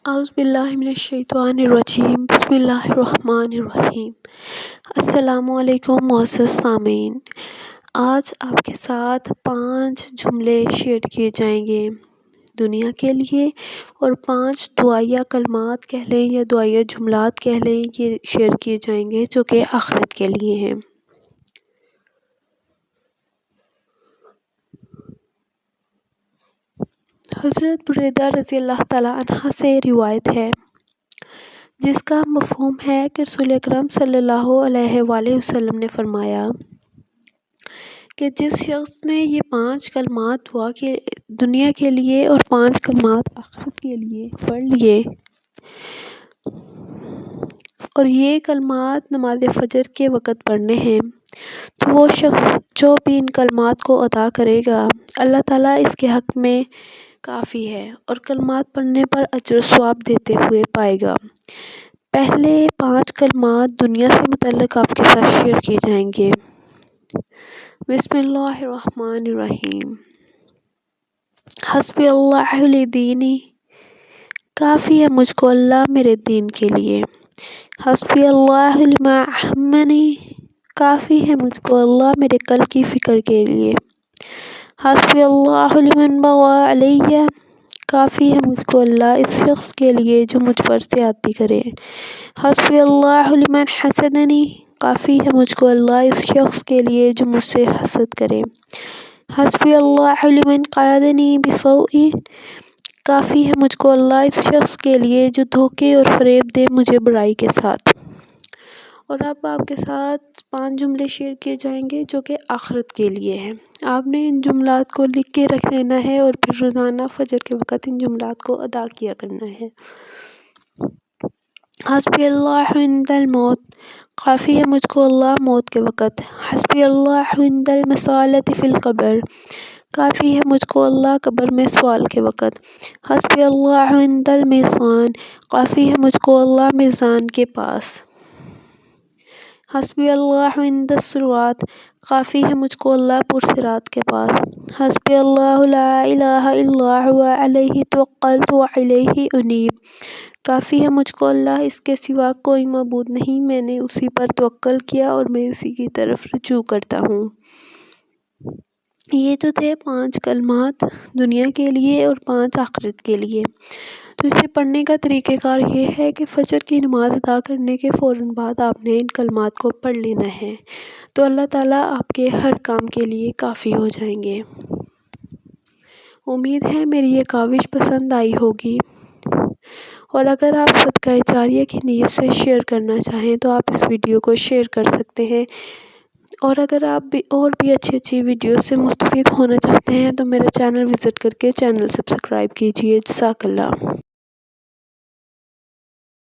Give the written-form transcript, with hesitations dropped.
اعوذ باللہ من الشیطان الرجیم، بسم اللہ الرحمن الرحیم۔ السلام علیکم معزز سامعین، آج آپ کے ساتھ 5 جملے شیئر کیے جائیں گے دنیا کے لیے، اور 5 دعائیہ کلمات کہہ لیں یا دعائیہ جملات کہہ لیں، یہ شیئر کیے جائیں گے جو کہ آخرت کے لیے ہیں۔ حضرت بریدہ رضی اللہ تعالیٰ عنہ سے روایت ہے، جس کا مفہوم ہے کہ رسول اکرم صلی اللہ علیہ وآلہ وسلم نے فرمایا کہ جس شخص نے یہ 5 کلمات دنیا کے لیے اور 5 کلمات آخرت کے لیے پڑھ لیے، اور یہ کلمات نماز فجر کے وقت پڑھنے ہیں، تو وہ شخص جو بھی ان کلمات کو ادا کرے گا، اللہ تعالیٰ اس کے حق میں کافی ہے اور کلمات پڑھنے پر اجر و ثواب دیتے ہوئے پائے گا۔ پہلے 5 کلمات دنیا سے متعلق آپ کے ساتھ شیئر کیے جائیں گے۔ بسم اللہ الرحمن الرحیم۔ حسبی اللہ لدینی، کافی ہے مجھ کو اللہ میرے دین کے لیے۔ حسبی اللہ لما اہمنی، کافی ہے مجھ کو اللہ میرے کل کی فکر کے لیے۔ حسبی اللہ لمن بغى علیہ، کافی ہے مجھ کو اللہ اس شخص کے لیے جو مجھ پر زیادتی کرے۔ حسبی اللہ لمن حسدنی، کافی ہے مجھ کو اللہ اس شخص کے لیے جو مجھ سے حسد کرے۔ حسبی اللہ لمن قادنی بسوء، کافی ہے مجھ کو اللہ اس شخص کے لیے جو دھوکے اور فریب دے مجھے برائی کے ساتھ۔ اور اب آپ کے ساتھ 5 جملے شیئر کیے جائیں گے جو کہ آخرت کے لیے ہیں۔ آپ نے ان جملات کو لکھ کے رکھ لینا ہے اور پھر روزانہ فجر کے وقت ان جملات کو ادا کیا کرنا ہے۔ حسبی اللہ عند الموت، کافی ہے مجھ کو اللہ موت کے وقت۔ حسبی اللہ عند المسألة فی القبر، کافی ہے مجھ کو اللہ قبر میں سوال کے وقت۔ حسبی اللہ عند المیزان، کافی ہے مجھ کو اللہ میزان کے پاس۔ حسبی اللہ عند الصراط، کافی ہے مجھ کو اللہ پرصراط کے پاس۔ حسبی اللہ لا الہ الا هو علیہ توکلت والیہ انیب، کافی ہے مجھ کو اللہ اس کے سوا کوئی معبود نہیں، میں نے اسی پر توکل کیا اور میں اسی کی طرف رجوع کرتا ہوں۔ یہ جو تھے 5 کلمات دنیا کے لیے اور 5 آخرت کے لیے۔ تو اسے پڑھنے کا طریقہ کار یہ ہے کہ فجر کی نماز ادا کرنے کے فوراً بعد آپ نے ان کلمات کو پڑھ لینا ہے، تو اللہ تعالیٰ آپ کے ہر کام کے لیے کافی ہو جائیں گے۔ امید ہے میری یہ کاوش پسند آئی ہوگی، اور اگر آپ صدقہ جاریہ کی نیت سے شیئر کرنا چاہیں تو آپ اس ویڈیو کو شیئر کر سکتے ہیں، اور اگر آپ اور بھی اچھی ویڈیو سے مستفید ہونا چاہتے ہیں تو میرا چینل وزٹ کر کے چینل سبسکرائب کیجیے۔ جزاک اللہ۔